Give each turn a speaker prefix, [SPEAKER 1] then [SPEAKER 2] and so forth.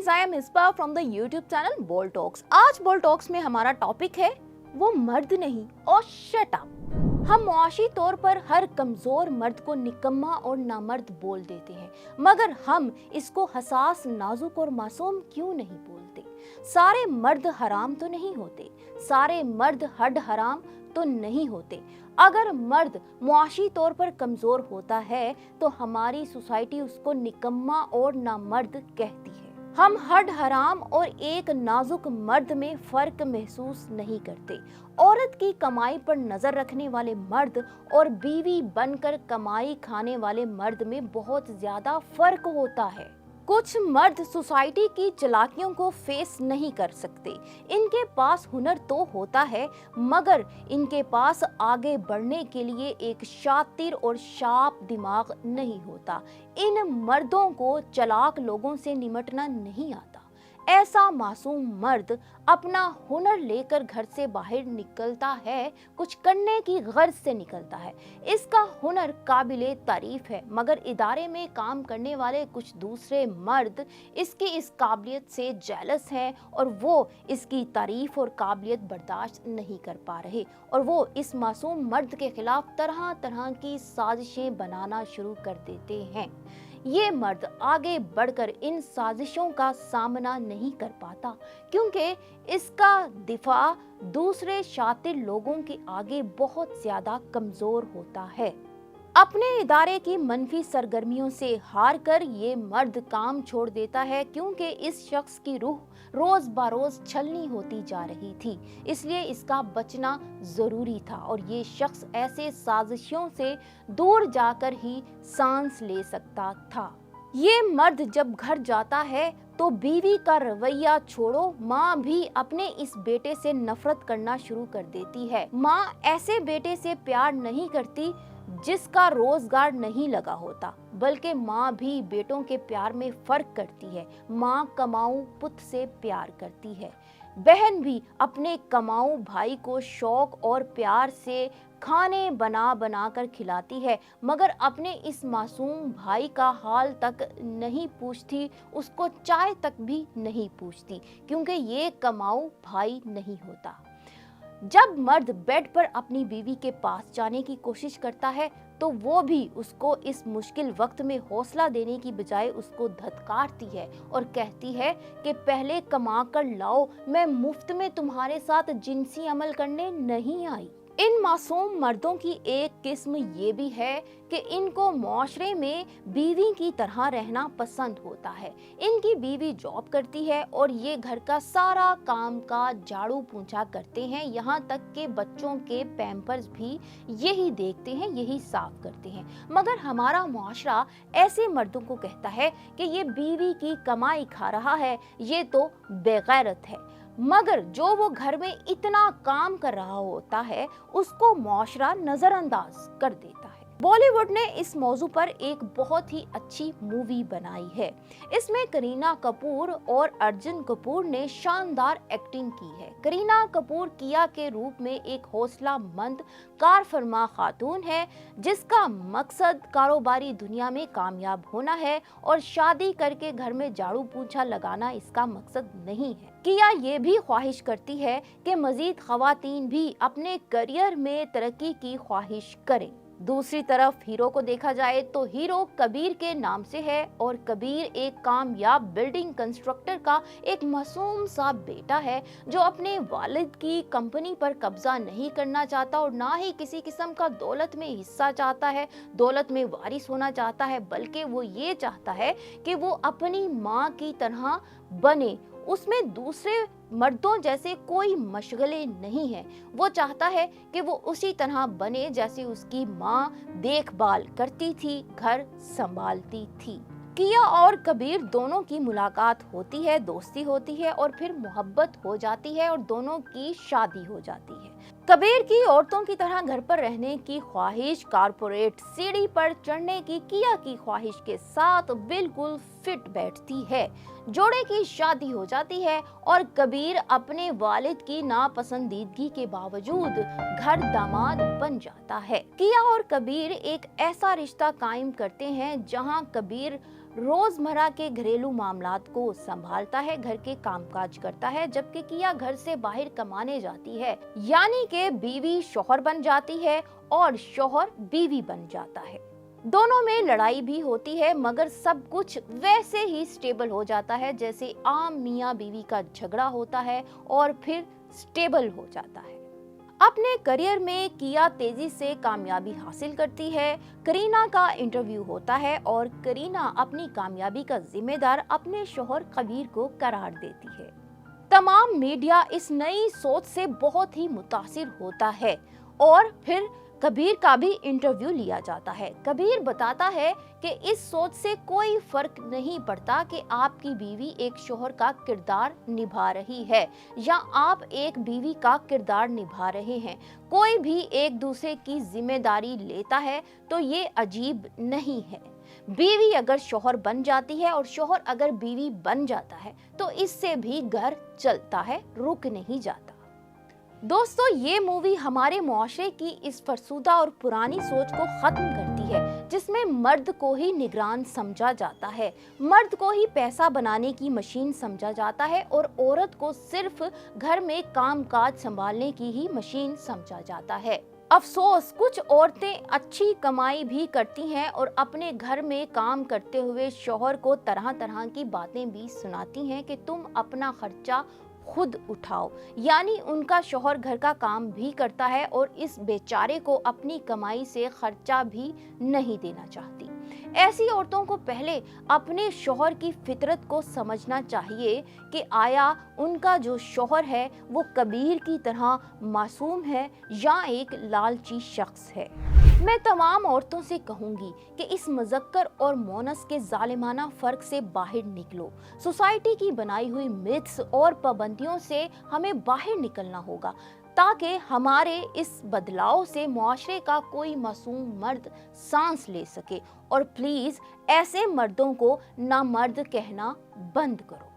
[SPEAKER 1] Guys, I am हिस्पा from the YouTube channel bold talks. आज bold talks में हमारा टॉपिक है वो मर्द नहीं और शट अप। हम मुआशी तौर पर हर कमजोर मर्द को निकम्मा और नामर्द बोल देते हैं, मगर हम इसको हसास, नाजुक और मासूम क्यों नहीं बोलते? सारे मर्द हराम तो नहीं होते, सारे मर्द हड हराम तो नहीं होते। अगर मर्द मुआशी तौर पर कमजोर होता है तो हमारी सोसाइटी उसको निकम्मा और नामर्द कहती है। हम हड हराम और एक नाजुक मर्द में फर्क महसूस नहीं करते। औरत की कमाई पर नजर रखने वाले मर्द और बीवी बनकर कमाई खाने वाले मर्द में बहुत ज्यादा फर्क होता है। कुछ मर्द सोसाइटी की चालाकियों को फेस नहीं कर सकते। इनके पास हुनर तो होता है, मगर इनके पास आगे बढ़ने के लिए एक शातिर और शार्प दिमाग नहीं होता। इन मर्दों को चालाक लोगों से निपटना नहीं आता। ऐसा मासूम मर्द अपना हुनर लेकर घर से बाहर निकलता है, कुछ करने की गर्ज से निकलता है। इसका हुनर काबिले तारीफ है, मगर इदारे में काम करने वाले कुछ दूसरे मर्द इसकी इस काबिलियत से जेलस हैं और वो इसकी तारीफ और काबिलियत बर्दाश्त नहीं कर पा रहे, और वो इस मासूम मर्द के खिलाफ तरह तरह की साजिशें बनाना शुरू कर देते हैं। ये मर्द आगे बढ़कर इन साजिशों का सामना नहीं कर पाता, क्योंकि इसका दिफा दूसरे शातिर लोगों के आगे बहुत ज्यादा कमजोर होता है। अपने इदारे की मनफी सरगर्मियों से हार कर ये मर्द काम छोड़ देता है, क्योंकि इस शख्स की रूह रोज बरोज छलनी होती जा रही थी, इसलिए इसका बचना जरूरी था और ये शख्स ऐसे साजिशों से दूर जाकर ही सांस ले सकता था। ये मर्द जब घर जाता है तो बीवी का रवैया छोड़ो, माँ भी अपने इस बेटे से नफरत करना शुरू कर देती है। माँ ऐसे बेटे से प्यार नहीं करती जिसका रोजगार नहीं लगा होता, बल्कि माँ भी बेटों के प्यार में फर्क करती है। माँ कमाऊ पुत्र से प्यार करती है। बहन भी अपने कमाऊ भाई को शौक और प्यार से खाने बना बना कर खिलाती है, मगर अपने इस मासूम भाई का हाल तक नहीं पूछती, उसको चाय तक भी नहीं पूछती, क्योंकि ये कमाऊ भाई नहीं होता। जब मर्द बेड पर अपनी बीवी के पास जाने की कोशिश करता है तो वो भी उसको इस मुश्किल वक्त में हौसला देने की बजाय उसको धत्कारती है और कहती है कि पहले कमा कर लाओ, मैं मुफ्त में तुम्हारे साथ जिनसी अमल करने नहीं आई। इन मासूम मर्दों की एक किस्म ये भी है कि इनको माशरे में बीवी की तरह रहना पसंद होता है। इनकी बीवी जॉब करती है और ये घर का सारा काम का झाड़ू पोंछा करते हैं, यहाँ तक कि बच्चों के पैम्पर्स भी यही देखते हैं, यही साफ करते हैं। मगर हमारा मुआशरा ऐसे मर्दों को कहता है कि ये बीवी की कमाई खा रहा है, ये तो बेगैरत है। मगर जो वो घर में इतना काम कर रहा होता है उसको मुआशरा नजरअंदाज कर देता है। बॉलीवुड ने इस मौजू पर एक बहुत ही अच्छी मूवी बनाई है। इसमें करीना कपूर और अर्जुन कपूर ने शानदार एक्टिंग की है। करीना कपूर किया के रूप में एक हौसलामंद कारफरमा खातून है, जिसका मकसद कारोबारी दुनिया में कामयाब होना है और शादी करके घर में झाड़ू पोंछा लगाना इसका मकसद नहीं है। किया ये भी ख्वाहिश करती है कि मजीद खवातीन भी अपने करियर में तरक्की की ख्वाहिश करें। दूसरी तरफ हीरो को देखा जाए तो हीरो कबीर के नाम से है और कबीर एक कामयाब बिल्डिंग कंस्ट्रक्टर का एक मासूम सा बेटा है, जो अपने वालिद की कंपनी पर कब्जा नहीं करना चाहता और ना ही किसी किस्म का दौलत में हिस्सा चाहता है, दौलत में वारिस होना चाहता है, बल्कि वो ये चाहता है कि वो अपनी माँ की तरह बने। उसमें दूसरे मर्दों जैसे कोई मशगले नहीं है। वो चाहता है कि वो उसी तरह बने जैसे उसकी माँ देखभाल करती थी, घर संभालती थी। किया और कबीर दोनों की मुलाकात होती है, दोस्ती होती है और फिर मोहब्बत हो जाती है और दोनों की शादी हो जाती है। कबीर की औरतों की तरह घर पर रहने की ख्वाहिश कारपोरेट सीढ़ी पर चढ़ने की किया की ख्वाहिश के साथ बिल्कुल फिट बैठती है। जोड़े की शादी हो जाती है और कबीर अपने वालिद की नापसंदीदगी के बावजूद घर दामाद बन जाता है। किया और कबीर एक ऐसा रिश्ता कायम करते हैं जहां कबीर रोजमर्रा के घरेलू मामलात को संभालता है, घर के कामकाज करता है, जबकि किया घर से बाहर कमाने जाती है। यानी कि बीवी शौहर बन जाती है और शौहर बीवी बन जाता है। दोनों में लड़ाई भी होती है, मगर सब कुछ वैसे ही स्टेबल हो जाता है जैसे आम मियाँ बीवी का झगड़ा होता है और फिर स्टेबल हो जाता है। अपने करियर में किया तेजी से कामयाबी हासिल करती है। करीना का इंटरव्यू होता है और करीना अपनी कामयाबी का जिम्मेदार अपने शौहर कबीर को करार देती है। तमाम मीडिया इस नई सोच से बहुत ही मुतासिर होता है और फिर कबीर का भी इंटरव्यू लिया जाता है। कबीर बताता है कि इस सोच से कोई फर्क नहीं पड़ता कि आपकी बीवी एक शौहर का किरदार निभा रही है या आप एक बीवी का किरदार निभा रहे हैं। कोई भी एक दूसरे की जिम्मेदारी लेता है तो ये अजीब नहीं है। बीवी अगर शौहर बन जाती है और शौहर अगर बीवी बन जाता है तो इससे भी घर चलता है, रुक नहीं जाता। दोस्तों, ये मूवी हमारे मुआशरे की इस फरसुदा और पुरानी सोच को खत्म करती है जिसमें मर्द को ही निगरान समझा जाता है, मर्द को ही पैसा बनाने की मशीन समझा जाता है और औरत को सिर्फ घर में कामकाज संभालने की ही मशीन समझा जाता है। अफसोस, कुछ औरतें अच्छी कमाई भी करती हैं और अपने घर में काम करते हुए शौहर को तरह तरह की बातें भी सुनाती हैं कि तुम अपना खर्चा खुद उठाओ। यानी उनका शौहर घर का काम भी करता है और इस बेचारे को अपनी कमाई से खर्चा भी नहीं देना चाहती। ऐसी औरतों को पहले अपने शौहर की फितरत को समझना चाहिए कि आया उनका जो शौहर है वो कबीर की तरह मासूम है या एक लालची शख्स है। मैं तमाम औरतों से कहूंगी कि इस मज़क्कर और मोनस के जालिमाना फर्क से बाहर निकलो। सोसाइटी की बनाई हुई मिथ्स और पाबंदियों से हमें बाहर निकलना होगा ताकि हमारे इस बदलाव से मुआशरे का कोई मासूम मर्द सांस ले सके। और प्लीज ऐसे मर्दों को नामर्द कहना बंद करो।